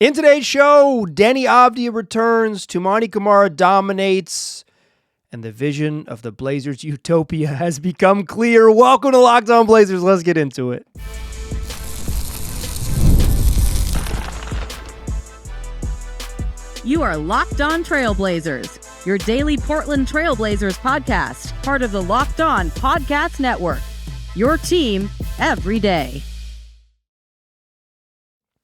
In today's show, Deni Avdija returns, Toumani Kamara dominates, and the vision of the Blazers utopia has become clear. Welcome to Locked On Blazers. Let's get into it. You are Locked On Trailblazers, your daily Portland Trailblazers podcast, part of the Locked On Podcast Network. Your team every day.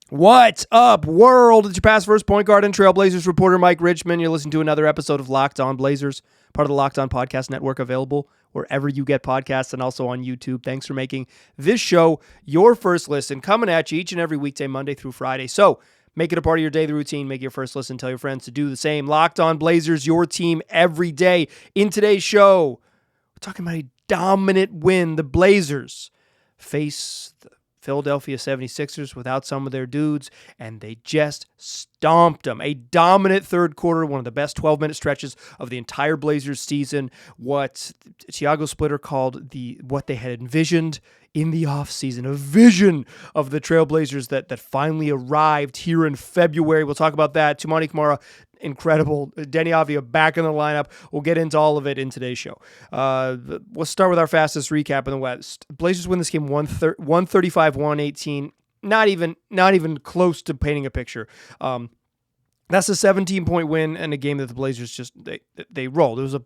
What's up, world? It's your past first point guard and Trailblazers reporter, Mike Richmond. You're listening to another episode of Locked On Blazers, part of the Locked On Podcast Network, available wherever you get podcasts and also on YouTube. Thanks for making this show your first listen, coming at you each and every weekday, Monday through Friday. So make it a part of your daily routine. Make it your first listen. Tell your friends to do the same. Locked On Blazers, your team every day. In today's show, we're talking about a dominant win. The Blazers face the Philadelphia 76ers without some of their dudes, and they just stomped them. A dominant third quarter, one of the best 12-minute stretches of the entire Blazers season. What Thiago Splitter called what they had envisioned in the offseason, a vision of the Trailblazers that finally arrived here in February. We'll talk about that. Toumani Kamara, incredible. Deni Avdija back in the lineup. We'll get into all of it in today's show. Let's start with our fastest recap in the West. Blazers win this game 135-118. Not even close to painting a picture. That's a 17-point win and a game that the Blazers just they rolled. If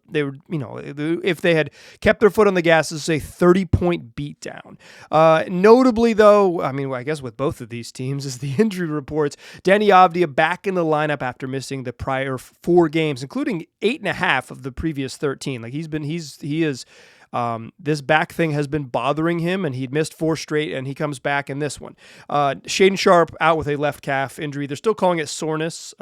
they had kept their foot on the gas, this is a 30-point beatdown. Notably, though, I guess with both of these teams, is the injury reports. Deni Avdija back in the lineup after missing the prior 4 games, including 8.5 of the previous 13. This back thing has been bothering him, and he'd missed 4 straight, and he comes back in this one. Shaedon Sharpe out with a left calf injury. They're still calling it soreness.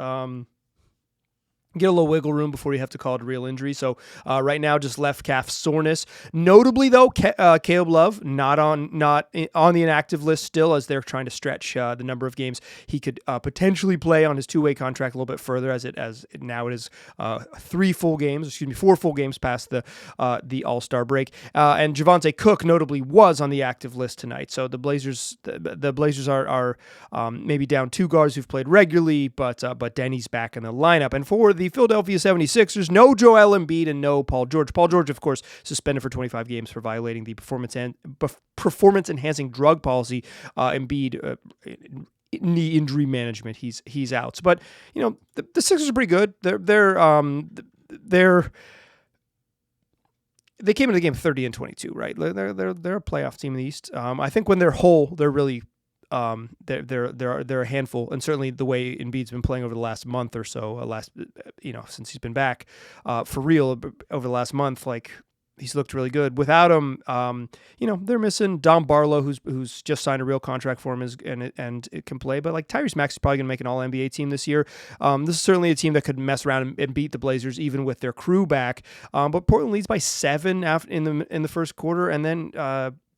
Get a little wiggle room before you have to call it a real injury. So right now, just left calf soreness. Notably, though, Caleb Love not on the inactive list still, as they're trying to stretch the number of games he could potentially play on his 2-way contract a little bit further, as now it is 4 full games past the All-Star break. And Javonte Cook notably was on the active list tonight. So the Blazers are maybe down 2 guards who've played regularly, but Deni's back in the lineup. And for the Philadelphia 76ers, no Joel Embiid and no Paul George. Paul George, of course, suspended for 25 games for violating the performance-enhancing drug policy. Embiid, knee injury management, he's out. But the Sixers are pretty good. They came into the game 30-22, right? They're a playoff team in the East. I think when they're whole, they're really they're a handful, and certainly the way Embiid's been playing over the last month or so, since he's been back for real over the last month, like he's looked really good. Without him, they're missing Dom Barlow, who's just signed a real contract for him, and it can play. But like Tyrese Maxey is probably going to make an All-NBA team this year. This is certainly a team that could mess around and beat the Blazers even with their crew back. But Portland leads by 7 in the first quarter, and then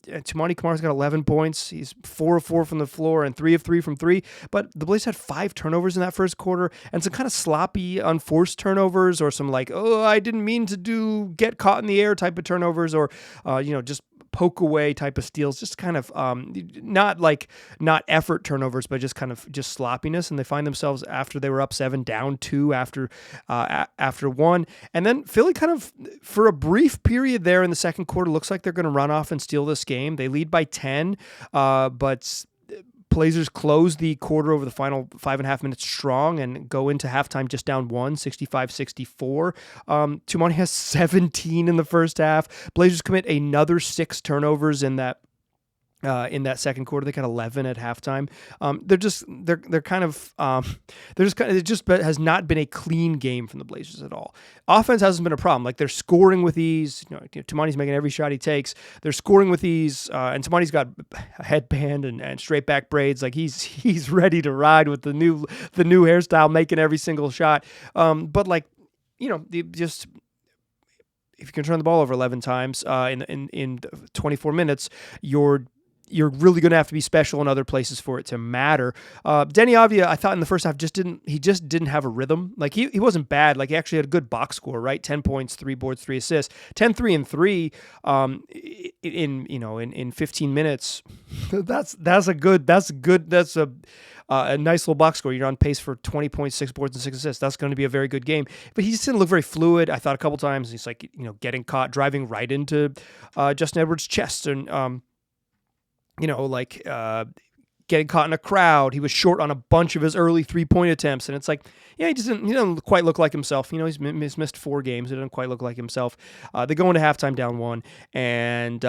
Toumani Kamara's got 11 points. He's 4 of 4 from the floor and 3 of 3 from 3. But the Blazers had 5 turnovers in that first quarter, and some kind of sloppy, unforced turnovers, or some I didn't mean to get caught in the air type of turnovers, or just poke away type of steals, just kind of not effort turnovers, but just kind of sloppiness. And they find themselves, after they were up 7, down 2 after 1. And then Philly kind of, for a brief period there in the second quarter, looks like they're going to run off and steal this game. They lead by 10, but Blazers close the quarter over the final 5.5 minutes strong and go into halftime just down 1, 65-64. Toumani has 17 in the first half. Blazers commit another 6 turnovers in that second quarter. They got 11 at halftime. It just has not been a clean game from the Blazers at all. Offense hasn't been a problem. Like, they're scoring with ease. Toumani's making every shot he takes. They're scoring with ease, and Toumani's got a headband and straight back braids. Like, he's ready to ride with the new hairstyle, making every single shot. If you can turn the ball over 11 times in 24 minutes, you're you're really going to have to be special in other places for it to matter. Deni Avdija, I thought in the first half just didn't have a rhythm. Like he wasn't bad. Like he actually had a good box score, right? 10 points, 3 boards, 3 assists, 10, 3, and 3 in 15 minutes. That's a nice little box score. You're on pace for 20 points, 6 boards, and 6 assists. That's going to be a very good game. But he just didn't look very fluid. I thought a couple times he's like, getting caught driving right into Justin Edwards' chest and getting caught in a crowd. He was short on a bunch of his early 3-point attempts, and it's like, he doesn't quite look like himself. He's missed 4 games. He doesn't quite look like himself. They go into halftime down 1, and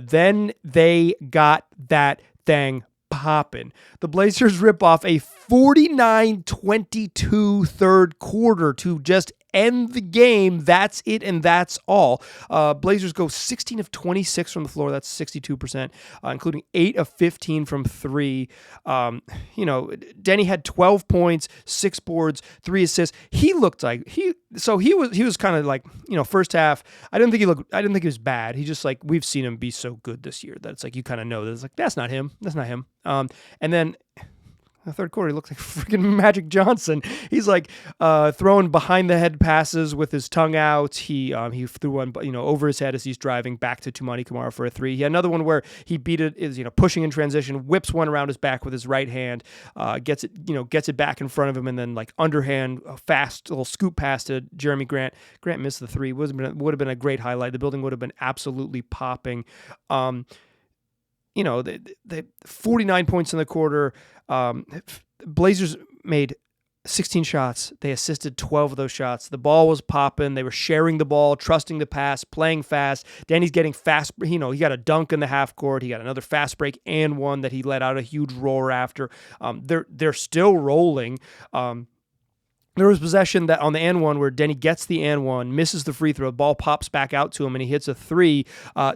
then they got that thing popping. The Blazers rip off a 49-22 third quarter to just end the game. That's it, and that's all. Blazers go 16 of 26 from the floor. That's 62%, including 8 of 15 from 3. Deni had 12 points, 6 boards, 3 assists. He looked like he was kind of like, first half. I didn't think he was bad. He just like, we've seen him be so good this year that it's like you kind of know that it's like that's not him. And then the third quarter, he looked like freaking Magic Johnson. He's like throwing behind the head passes with his tongue out. He threw one, over his head as he's driving back to Toumani Kamara for a 3. He had another one where he beat it, is pushing in transition, whips one around his back with his right hand, gets it back in front of him, and then like underhand, a fast little scoop pass to Jeremy Grant. Grant missed the 3. Would have been a great highlight. The building would have been absolutely popping. The 49 points in the quarter. Blazers made 16 shots. They assisted 12 of those shots. The ball was popping. They were sharing the ball, trusting the pass, playing fast. Deni's getting fast. He got a dunk in the half court. He got another fast break and one that he let out a huge roar after. They're still rolling. There was possession that on the and one where Deni gets the and one, misses the free throw, the ball pops back out to him, and he hits a 3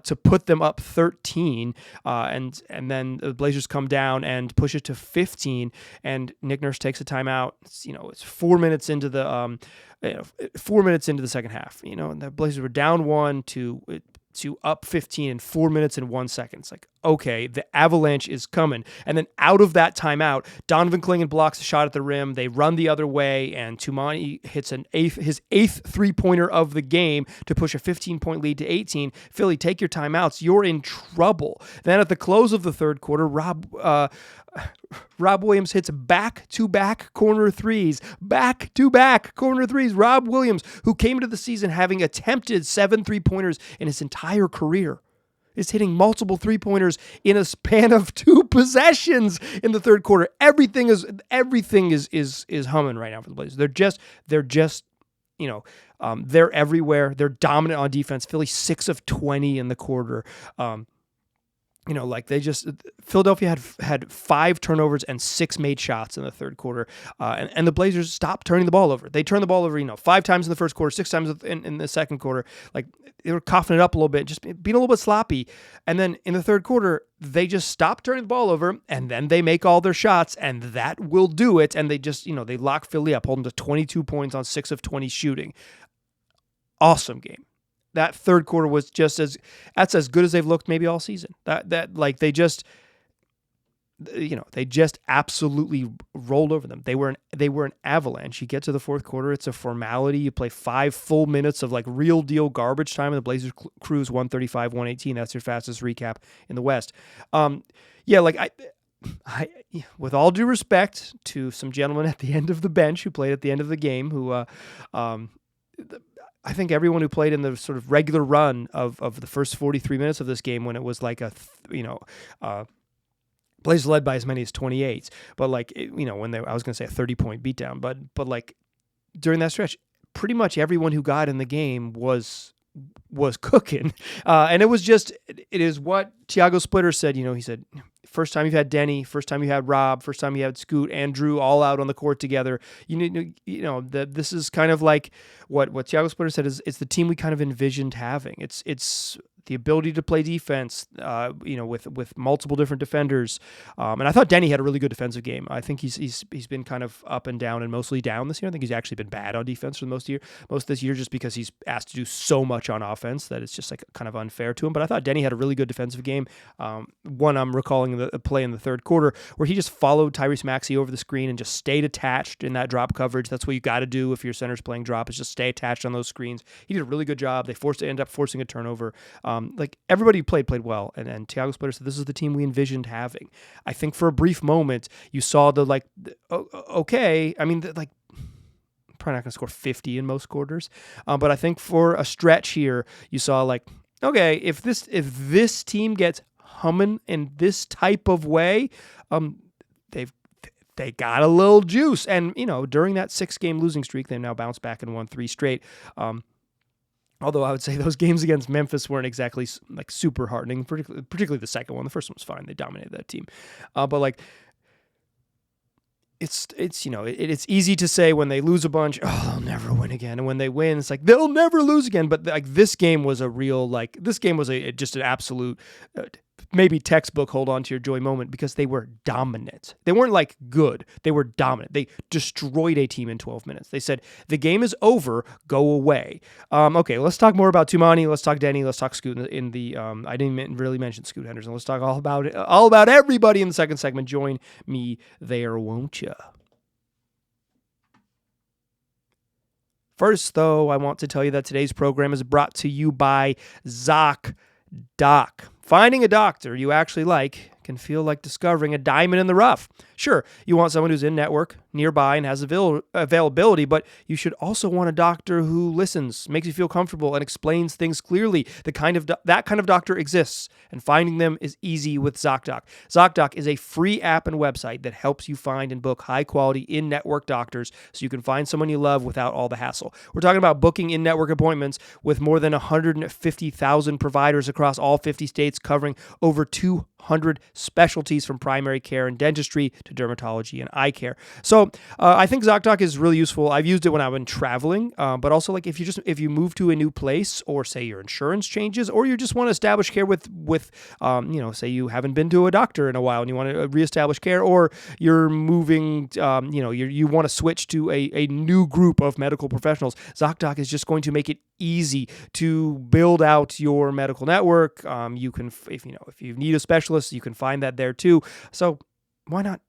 to put them up 13. And then the Blazers come down and push it to 15. And Nick Nurse takes a timeout. It's 4 minutes into the 4 minutes into the second half. And the Blazers were down 1 to up 15 in 4 minutes and 1 second. It's like, okay, the avalanche is coming. And then out of that timeout, Donovan Clingan blocks a shot at the rim. They run the other way, and Toumani hits his eighth three-pointer of the game to push a 15-point lead to 18. Philly, take your timeouts. You're in trouble. Then at the close of the third quarter, Rob Williams hits back-to-back corner threes. Back-to-back corner threes. Rob Williams, who came into the season having attempted 7 three-pointers in his entire career, is hitting multiple three-pointers in a span of 2 possessions in the third quarter. Everything is humming right now for the Blazers. They're just they're everywhere. They're dominant on defense. Philly 6 of 20 in the quarter. Philadelphia had 5 turnovers and 6 made shots in the third quarter. And the Blazers stopped turning the ball over. They turned the ball over, 5 times in the first quarter, 6 times in the second quarter. Like, they were coughing it up a little bit, just being a little bit sloppy. And then in the third quarter, they just stopped turning the ball over, and then they make all their shots, and that will do it. And they just, they lock Philly up, hold them to 22 points on 6 of 20 shooting. Awesome game. That third quarter was that's as good as they've looked maybe all season. They just absolutely rolled over them. They were an avalanche. You get to the fourth quarter, it's a formality. You play 5 full minutes of like real deal garbage time, and the Blazers cruise 135-118. That's your fastest recap in the West. I with all due respect to some gentlemen at the end of the bench who played at the end of the game, who I think everyone who played in the sort of regular run of the first 43 minutes of this game, when it was like Blazers led by as many as 28, but I was going to say a 30-point beatdown, but like during that stretch, pretty much everyone who got in the game was cooking. And it is what Tiago Splitter said. He said, first time you've had Deni, first time you had Rob, first time you had Scoot and Drew all out on the court together. This is kind of like what Tiago Splitter said is it's the team we kind of envisioned having. It's the ability to play defense, with multiple different defenders. And I thought Deni had a really good defensive game. I think he's been kind of up and down and mostly down this year. I think he's actually been bad on defense for most of this year, just because he's asked to do so much on offense that it's just like kind of unfair to him. But I thought Deni had a really good defensive game. One, I'm recalling the play in the third quarter where he just followed Tyrese Maxey over the screen and just stayed attached in that drop coverage. That's what you got to do if your center's playing drop, is just stay attached on those screens. He did a really good job. They end up forcing a turnover. Everybody played well. And Thiago Splitter said, this is the team we envisioned having. I think for a brief moment, you saw okay. I mean, probably not going to score 50 in most quarters. But I think for a stretch here, you saw okay, if this team gets humming in this type of way, they got a little juice. And, during that 6-game losing streak, they now bounced back and won 3 straight. Although I would say those games against Memphis weren't exactly super heartening, particularly the second one. The first one was fine. They dominated that team. But it's easy to say when they lose a bunch, oh, they'll never win again. And when they win, it's they'll never lose again. But this game was just an absolute, maybe textbook hold on to your joy moment, because they were dominant. They weren't good. They were dominant. They destroyed a team in 12 minutes. They said, the game is over, go away. Okay, let's talk more about Toumani. Let's talk Deni. Let's talk Scoot in the, I didn't really mention Scoot Henderson. Let's talk all about everybody in the second segment. Join me there, won't you? First, though, I want to tell you that today's program is brought to you by ZocDoc. Finding a doctor you actually like can feel like discovering a diamond in the rough. Sure, you want someone who's in network, nearby, and has availability, but you should also want a doctor who listens, makes you feel comfortable, and explains things clearly. That kind of doctor exists, and finding them is easy with ZocDoc. ZocDoc is a free app and website that helps you find and book high-quality in-network doctors so you can find someone you love without all the hassle. We're talking about booking in-network appointments with more than 150,000 providers across all 50 states, covering over 200 specialties from primary care and dentistry to dermatology and eye care. So I think ZocDoc is really useful. I've used it when I've been traveling, but also if you move to a new place, or say your insurance changes, or you just want to establish care with say you haven't been to a doctor in a while and you want to reestablish care, or you're moving, you want to switch to a new group of medical professionals. ZocDoc is just going to make it easy to build out your medical network. You can, if you need a specialist, you can find that there too. So why not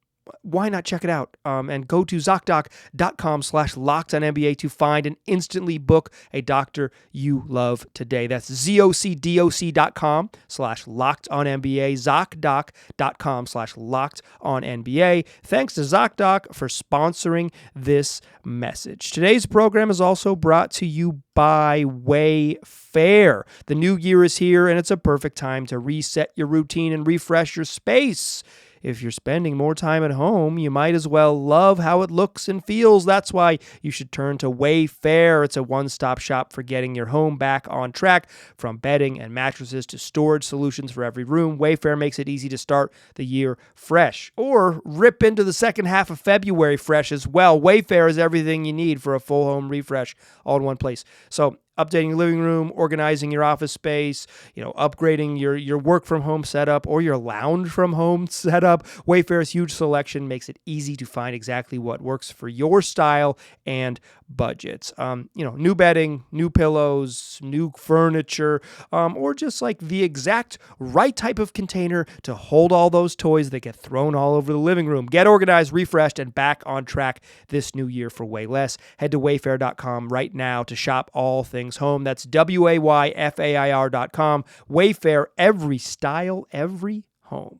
check it out? And go to ZocDoc.com/LockedOnNBA to find and instantly book a doctor you love today. That's ZocDoc.com/LockedOnNBA, ZocDoc.com/LockedOnNBA. Thanks to ZocDoc for sponsoring this message. Today's program is also brought to you by Wayfair. The new year is here, and it's a perfect time to reset your routine and refresh your space. If you're spending more time at home, you might as well love how it looks and feels. That's why you should turn to Wayfair. It's a one-stop shop for getting your home back on track. From bedding and mattresses to storage solutions for every room, Wayfair makes it easy to start the year fresh, or rip into the second half of February fresh as well. Wayfair is everything you need for a full home refresh all in one place. So updating your living room, organizing your office space, upgrading your work from home setup or your lounge from home setup. Wayfair's huge selection makes it easy to find exactly what works for your style and budgets. New bedding, new pillows, new furniture, or just the exact right type of container to hold all those toys that get thrown all over the living room. Get organized, refreshed, and back on track this new year for way less. Head to wayfair.com right now to shop all things home. That's WAYFAIR.com. Wayfair, every style, every home.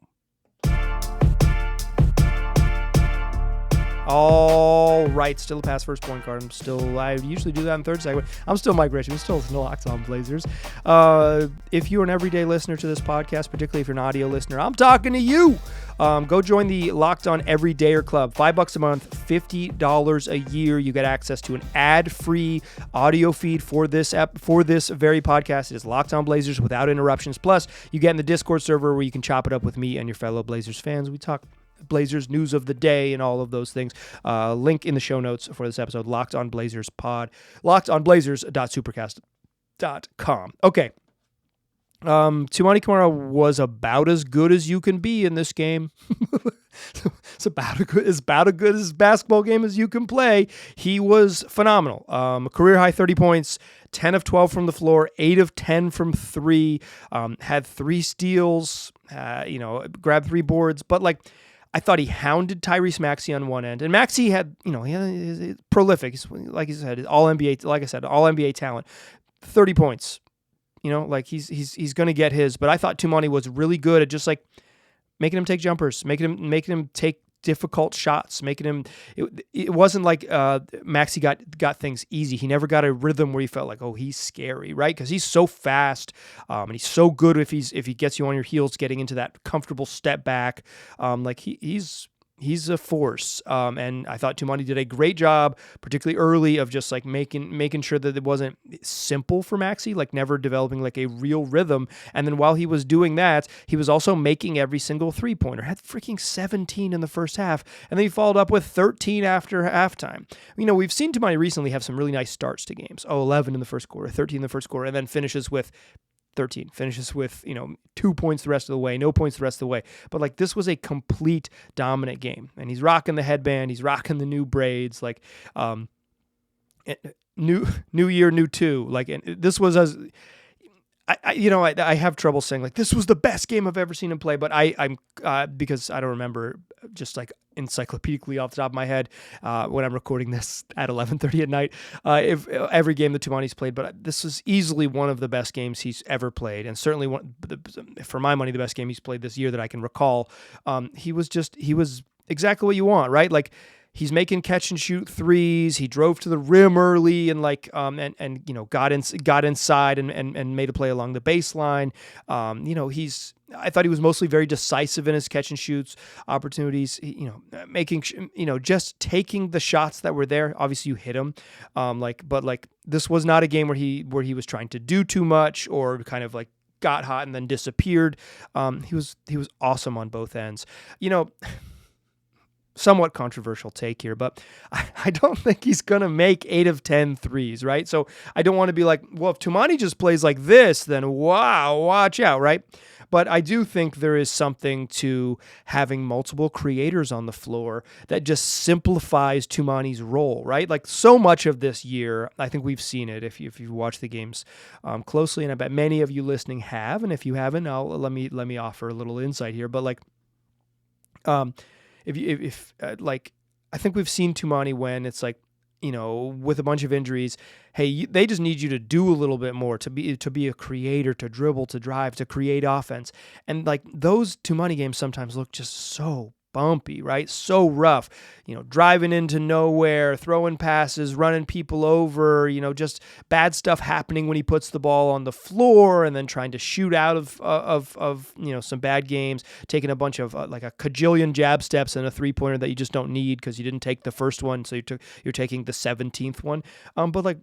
All right, still a pass first point guard. I usually do that in third segment. I'm still Mike Rich. I'm still Locked On Blazers. If you're an everyday listener to this podcast, particularly if you're an audio listener, I'm talking to you. Go join the Locked On Everydayer Club. $5 a month, $50 a year. You get access to an ad-free audio feed for this very podcast. It is Locked On Blazers without interruptions. Plus, you get in the Discord server where you can chop it up with me and your fellow Blazers fans. We talk Blazers news of the day and all of those things. Link in the show notes for this episode. Locked On Blazers pod. LockedOnBlazers.supercast.com. Okay. Toumani Kamara was about as good as you can be in this game. It's about as good as basketball game as you can play. He was phenomenal. Career high 30 points, 10 of 12 from the floor, 8 of 10 from 3. Had 3 steals. Grabbed 3 boards. But I thought he hounded Tyrese Maxey on one end, and Maxey had he's prolific. He's, like you said, all NBA. Like I said, all NBA talent. 30 points. He's going to get his, but I thought Toumani was really good at just making him take jumpers, making him take difficult shots, making him. It wasn't like Maxey got things easy. He never got a rhythm where he felt like, oh, he's scary, right? Because he's so fast, and he's so good if he gets you on your heels, getting into that comfortable step back. He's a force, and I thought Toumani did a great job, particularly early, of just making sure that it wasn't simple for Maxey, never developing a real rhythm. And then while he was doing that, he was also making every single 3-pointer. Had freaking 17 in the first half, and then he followed up with 13 after halftime. We've seen Toumani recently have some really nice starts to games. 11 in the first quarter, 13 in the first quarter, and then finishes with 13, finishes with 2 points the rest of the way, no points the rest of the way. But this was a complete dominant game, and he's rocking the headband, he's rocking the new braids, new year, new 2. And this was as I have trouble saying this was the best game I've ever seen him play, but I'm because I don't remember just encyclopedically off the top of my head when I'm recording this at 11:30 at night. If every game that Toumani's played, but this is easily one of the best games he's ever played, and certainly for my money, the best game he's played this year that I can recall. He was exactly what you want, right? He's making catch and shoot threes. He drove to the rim early and got inside and made a play along the baseline. I thought he was mostly very decisive in his catch and shoots opportunities. Making just taking the shots that were there. Obviously, you hit him, but this was not a game where he was trying to do too much or kind of got hot and then disappeared. He was awesome on both ends. Somewhat controversial take here, but I don't think he's going to make 8 of 10 threes, right? So I don't want to be well, if Toumani just plays like this, then wow, watch out, right? But I do think there is something to having multiple creators on the floor that just simplifies Toumani's role, right? So much of this year, I think we've seen it if you've watched the games closely, and I bet many of you listening have, and if you haven't, let me offer a little insight here, but I think we've seen Toumani when it's with a bunch of injuries, hey, they just need you to do a little bit more to be a creator, to dribble, to drive, to create offense. And those Toumani games sometimes look just so bumpy, right? So rough, driving into nowhere, throwing passes, running people over, just bad stuff happening when he puts the ball on the floor, and then trying to shoot out of some bad games, taking a bunch of a cajillion jab steps and a 3-pointer that you just don't need because you didn't take the first one, so you're taking the 17th one. But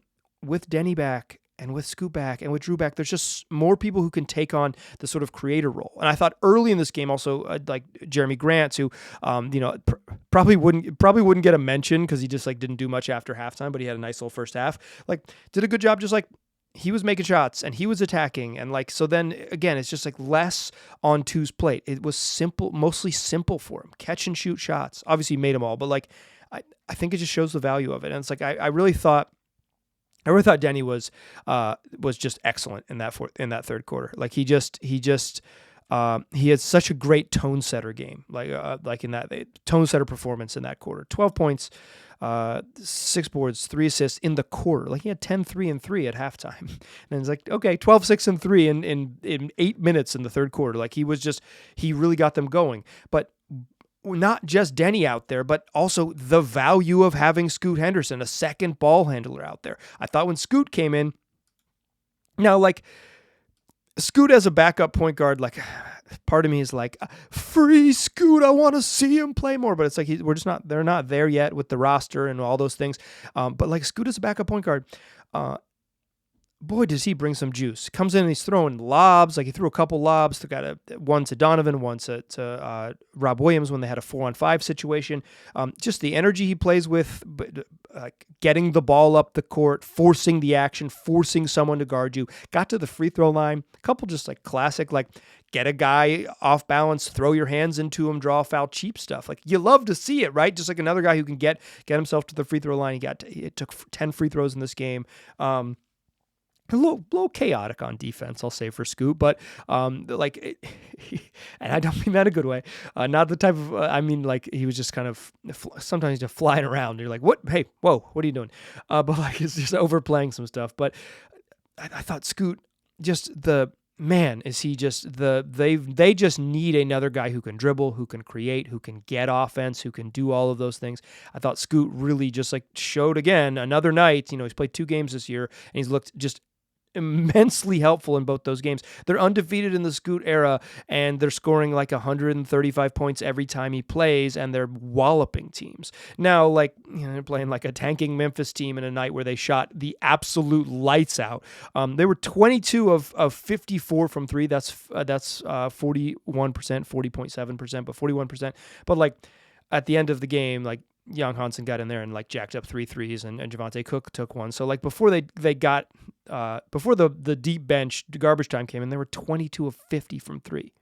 with Deni back, and with Scoot back and with Drew back, there's just more people who can take on the sort of creator role. And I thought early in this game also, Jeremy Grant, who, probably wouldn't get a mention because he just didn't do much after halftime, but he had a nice little first half. Did a good job, just he was making shots and he was attacking. And so then again, it's just less on Two's plate. It was simple, mostly simple for him. Catch and shoot shots. Obviously he made them all, but I think it just shows the value of it. And it's I really thought Deni was just excellent in that third quarter. He had such a great tone setter game, in that tone setter performance in that quarter. 12 points, 6 boards, 3 assists in the quarter. He had 10, 3, and 3 at halftime. And it's okay, 12, 6, and 3 in 8 minutes in the third quarter. He really got them going. But not just Deni out there, but also the value of having Scoot Henderson, a second ball handler out there. I thought when Scoot came in, now Scoot as a backup point guard, part of me is free Scoot. I want to see him play more, but it's they're not there yet with the roster and all those things. But Scoot as a backup point guard, boy, does he bring some juice. Comes in and he's throwing lobs. He threw a couple lobs. Got one to Donovan, one to Rob Williams when they had a 4-on-5 situation. Just the energy he plays with, getting the ball up the court, forcing the action, forcing someone to guard you. Got to the free throw line. A couple just like classic, like get a guy off balance, throw your hands into him, draw a foul, cheap stuff. Like you love to see it, right? Just like another guy who can get himself to the free throw line. It took 10 free throws in this game. A little chaotic on defense, I'll say, for Scoot, but and I don't mean that in a good way. Not the type of, I mean, like he was just kind of sometimes just flying around. You're like, what? Hey, whoa, what are you doing? But like it's just overplaying some stuff. But I thought Scoot, just they just need another guy who can dribble, who can create, who can get offense, who can do all of those things. I thought Scoot really just like showed again another night. He's played 2 games this year and he's looked just immensely helpful in both those games. They're undefeated in the Scoot era, and they're scoring like 135 points every time he plays, and they're walloping teams. Now, they're playing like a tanking Memphis team in a night where they shot the absolute lights out. They were 22 of 54 from 3. That's 41%, 40.7%, but 41%. But like at the end of the game, like Young Hansen got in there and like jacked up 3 threes, and Javonte Cook took one. So like before before the deep bench garbage time came in, they were 22 of 50 from 3.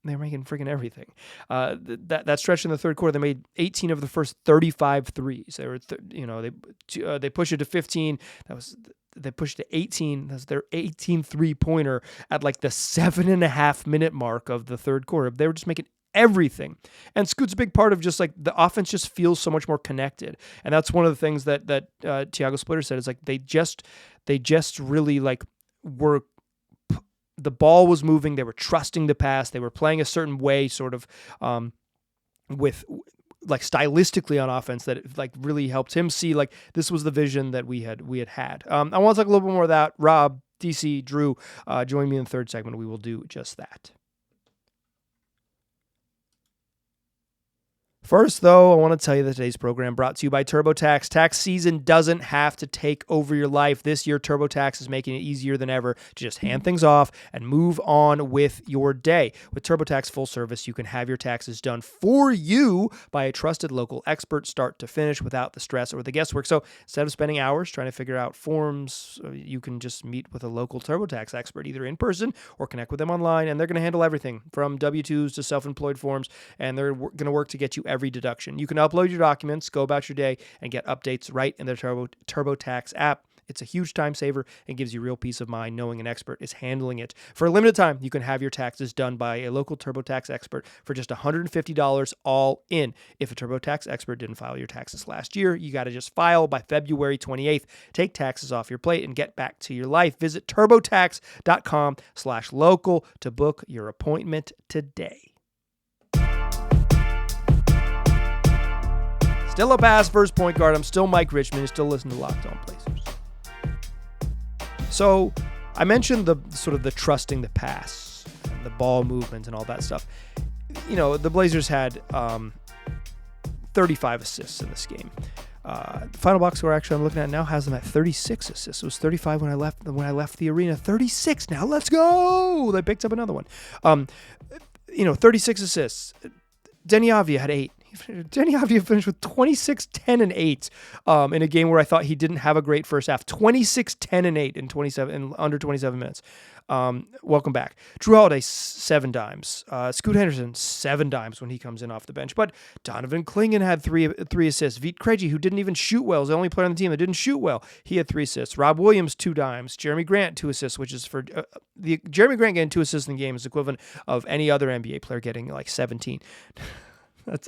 They're making freaking everything. That stretch in the third quarter, they made 18 of the first 35 threes. They were they pushed it to 15. They pushed to 18. That's their 18 3-pointer at like the 7.5 minute mark of the third quarter. They were just making everything. And Scoot's a big part of just like the offense just feels so much more connected. And that's one of the things that Tiago Splitter said is like they just really like were, the ball was moving, they were trusting the pass, they were playing a certain way sort of with like stylistically on offense that it, like really helped him see like this was the vision that we had I want to talk a little bit more of that. Rob, DC, Drew, join me in the third segment. We will do just that. First, though, I want to tell you that today's program brought to you by TurboTax. Tax season doesn't have to take over your life. This year, TurboTax is making it easier than ever to just hand things off and move on with your day. With TurboTax Full Service, you can have your taxes done for you by a trusted local expert start to finish without the stress or the guesswork. So instead of spending hours trying to figure out forms, you can just meet with a local TurboTax expert, either in person or connect with them online, and they're going to handle everything from W-2s to self-employed forms, and they're going to work to get you every deduction. You can upload your documents, go about your day, and get updates right in their TurboTax app. It's a huge time saver and gives you real peace of mind knowing an expert is handling it. For a limited time, you can have your taxes done by a local TurboTax expert for just $150 all in. If a TurboTax expert didn't file your taxes last year, you got to just file by February 28th. Take taxes off your plate and get back to your life. Visit TurboTax.com/local to book your appointment today. Still a pass first point guard. I'm still Mike Richmond. You're still listening to Locked On Blazers. So I mentioned the sort of the trusting the pass, and the ball movement, and all that stuff. The Blazers had 35 assists in this game. The final box score actually I'm looking at now has them at 36 assists. It was 35 when I left the arena. 36 now. Let's go. They picked up another one. 36 assists. Deni Avdija had 8. Deni Avdija finished with 26, 10, and 8 in a game where I thought he didn't have a great first half. 26, 10, and 8 in under 27 minutes. Welcome back. Drew Holiday, 7 dimes. Scoot Henderson, 7 dimes when he comes in off the bench. But Donovan Clingan had 3 assists. Vit Krejci, who didn't even shoot well, is the only player on the team that didn't shoot well. He had 3 assists. Rob Williams, 2 dimes. Jeremy Grant, 2 assists, which is for Jeremy Grant getting 2 assists in the game is equivalent of any other NBA player getting like 17.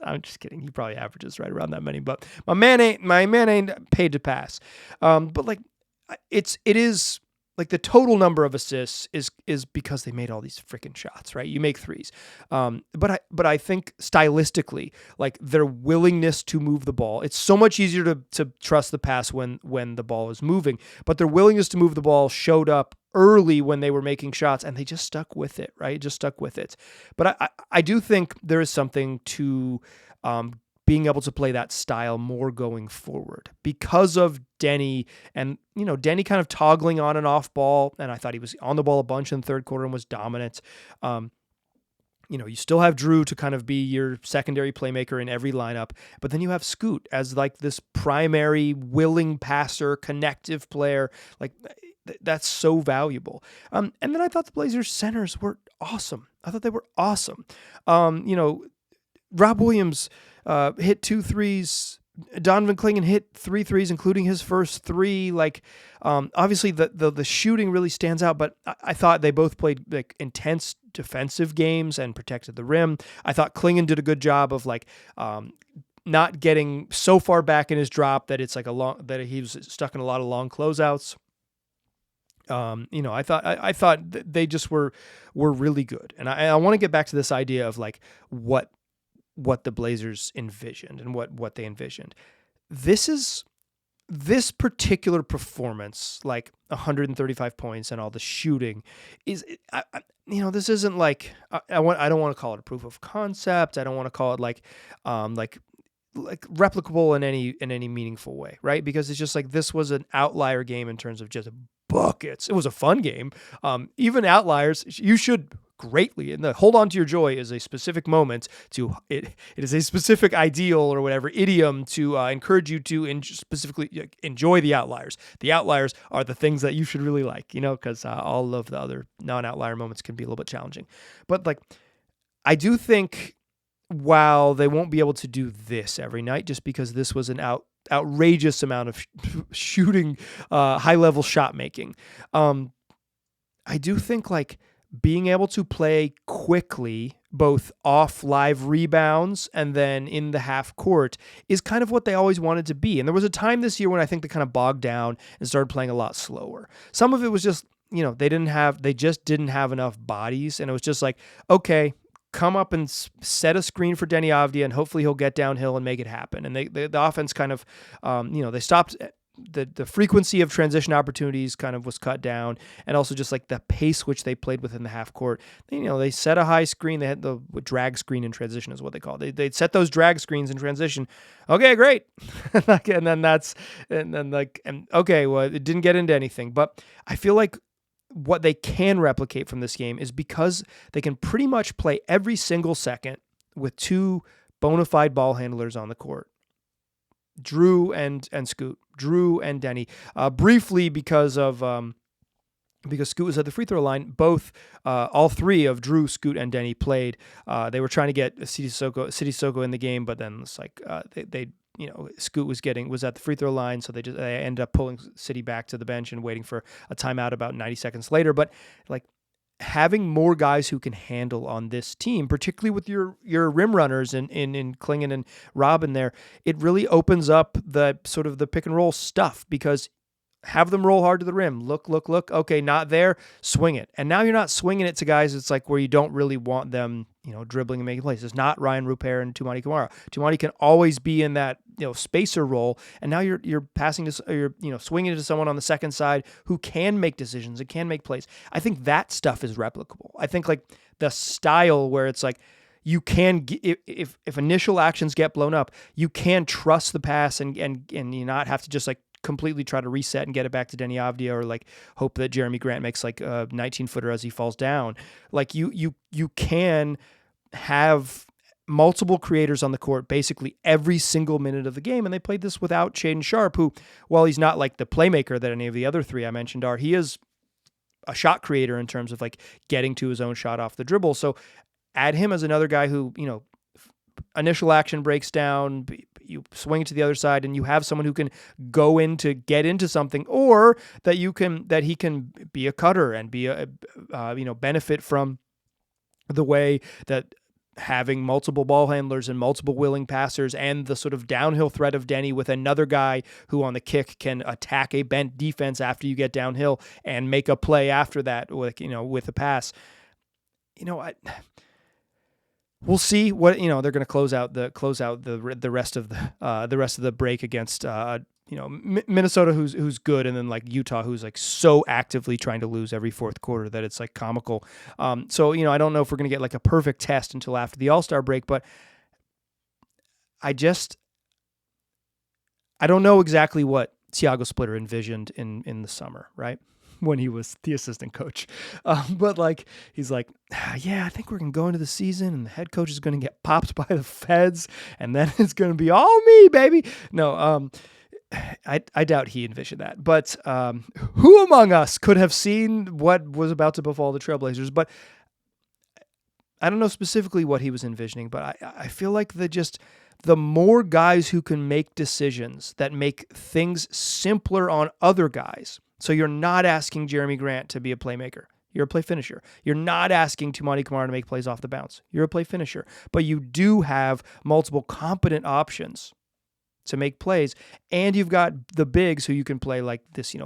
I'm just kidding. He probably averages right around that many, but my man ain't paid to pass. But like it is like the total number of assists is because they made all these freaking shots, right? You make threes. But I think stylistically, like their willingness to move the ball, it's so much easier to trust the pass when the ball is moving, but their willingness to move the ball showed up early when they were making shots, and they just stuck with it, right? Just stuck with it. But I do think there is something to being able to play that style more going forward because of Deni and, Deni kind of toggling on and off ball. And I thought he was on the ball a bunch in the third quarter and was dominant. You still have Drew to kind of be your secondary playmaker in every lineup, but then you have Scoot as like this primary willing passer, connective player. Like that's so valuable. And then I thought the Blazers centers were awesome. I thought they were awesome. Rob Williams hit 2 threes. Donovan Clingan hit 3 threes, including his first 3. Like, obviously the shooting really stands out, but I thought they both played like intense defensive games and protected the rim. I thought Clingan did a good job of like not getting so far back in his drop that it's like that he was stuck in a lot of long closeouts. I thought they just were really good, and I want to get back to this idea of like what the Blazers envisioned and what they envisioned. This particular performance, like 135 points and all the shooting, is this isn't like I don't want to call it a proof of concept. I don't want to call it like replicable in any meaningful way, right? Because it's just like this was an outlier game in terms of just buckets. It was a fun game. Even outliers, you should greatly, and the hold on to your joy is a specific moment to it is a specific ideal or whatever idiom to encourage you to specifically enjoy the outliers. The outliers are the things that you should really like, because all of the other non-outlier moments can be a little bit challenging. But like, I do think while they won't be able to do this every night, just because this was an outrageous amount of shooting, high-level shot making, I do think like being able to play quickly, both off live rebounds and then in the half court, is kind of what they always wanted to be. And there was a time this year when I think they kind of bogged down and started playing a lot slower. Some of it was just, they just didn't have enough bodies. And it was just like, okay, come up and set a screen for Deni Avdija, and hopefully he'll get downhill and make it happen. And the offense kind of, they stopped. The frequency of transition opportunities kind of was cut down, and also just like the pace which they played within the half court. They set a high screen. They had the drag screen in transition is what they call it. They'd set those drag screens in transition. Okay, great. Okay, well, it didn't get into anything, but I feel like what they can replicate from this game is because they can pretty much play every single second with 2 bona fide ball handlers on the court. Drew and Scoot, Drew and Deni. Briefly, because Scoot was at the free throw line, all 3 of Drew, Scoot, and Deni played. They were trying to get Sidi Sissoko in the game, but then it's like Scoot was at the free throw line, so they ended up pulling City back to the bench and waiting for a timeout about 90 seconds later. But like, having more guys who can handle on this team, particularly with your rim runners in Clingan and Robin there, it really opens up the sort of the pick and roll stuff, because have them roll hard to the rim. Look. Okay, not there. Swing it. And now you're not swinging it to guys. It's like where you don't really want them, dribbling and making plays. It's not Ryan Rupert and Toumani Kamara. Toumani can always be in that, spacer role. And now you're passing to, or you're, swinging it to someone on the second side who can make decisions and can make plays. I think that stuff is replicable. I think like the style where it's like, you can, if initial actions get blown up, you can trust the pass and you not have to just like completely try to reset and get it back to Deni Avdija, or like hope that Jeremy Grant makes like a 19-footer as he falls down. Like you can have multiple creators on the court basically every single minute of the game, and they played this without Shaedon Sharpe, who, while he's not like the playmaker that any of the other 3 I mentioned are, he is a shot creator in terms of like getting to his own shot off the dribble. So add him as another guy who, initial action breaks down, you swing to the other side, and you have someone who can get into something, or that he can be a cutter and be benefit from the way that having multiple ball handlers and multiple willing passers and the sort of downhill threat of Deni with another guy who on the kick can attack a bent defense after you get downhill and make a play after that with a pass. We'll see what they're going to close out the rest of the break against Minnesota, who's good, and then like Utah, who's like so actively trying to lose every fourth quarter that it's like comical. So I don't know if we're going to get like a perfect test until after the All-Star break, but I don't know exactly what Thiago Splitter envisioned in the summer, right? when he was the assistant coach. But like, he's like, yeah, I think we're going to go into the season and the head coach is going to get popped by the feds and then it's going to be all me, baby. No, I doubt he envisioned that. But who among us could have seen what was about to befall the Trailblazers? But I don't know specifically what he was envisioning, but I feel like the more guys who can make decisions that make things simpler on other guys. So you're not asking Jeremy Grant to be a playmaker. You're a play finisher. You're not asking Toumani Camara to make plays off the bounce. You're a play finisher. But you do have multiple competent options to make plays, and you've got the bigs who you can play like this,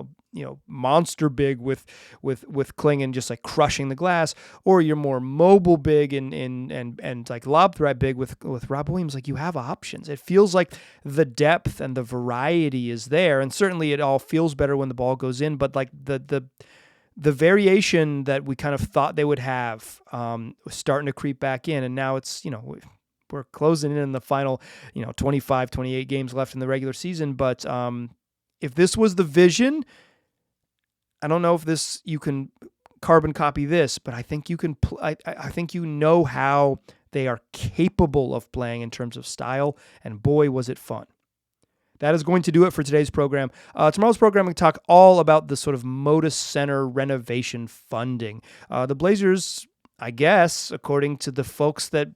monster big with Klingon just like crushing the glass, or you're more mobile big and like lob threat big with Rob Williams. Like, you have options. It feels like the depth and the variety is there, and certainly it all feels better when the ball goes in. But like the variation that we kind of thought they would have was starting to creep back in, and now it's we're closing in the final 25, 28 games left in the regular season. But if this was the vision, I don't know if you can carbon copy this, but I think you can. I think how they are capable of playing in terms of style, and boy, was it fun. That is going to do it for today's program. Tomorrow's program, we talk all about the sort of Moda Center renovation funding. The Blazers, I guess, according to the folks that,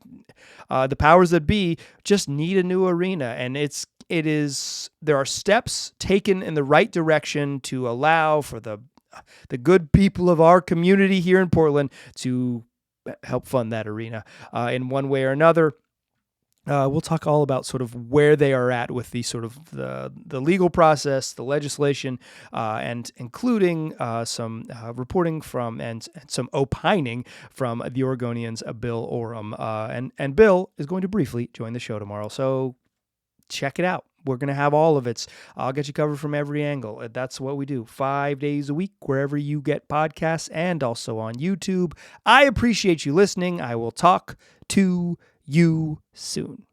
the powers that be, just need a new arena, and there are steps taken in the right direction to allow for the good people of our community here in Portland to help fund that arena in one way or another. We'll talk all about sort of where they are at with the sort of the legal process, the legislation, and including some reporting from and some opining from the Oregonians, Bill Oram. And Bill is going to briefly join the show tomorrow, so check it out. We're going to have all of it. I'll get you covered from every angle. That's what we do 5 days a week, wherever you get podcasts and also on YouTube. I appreciate you listening. I will talk to you soon.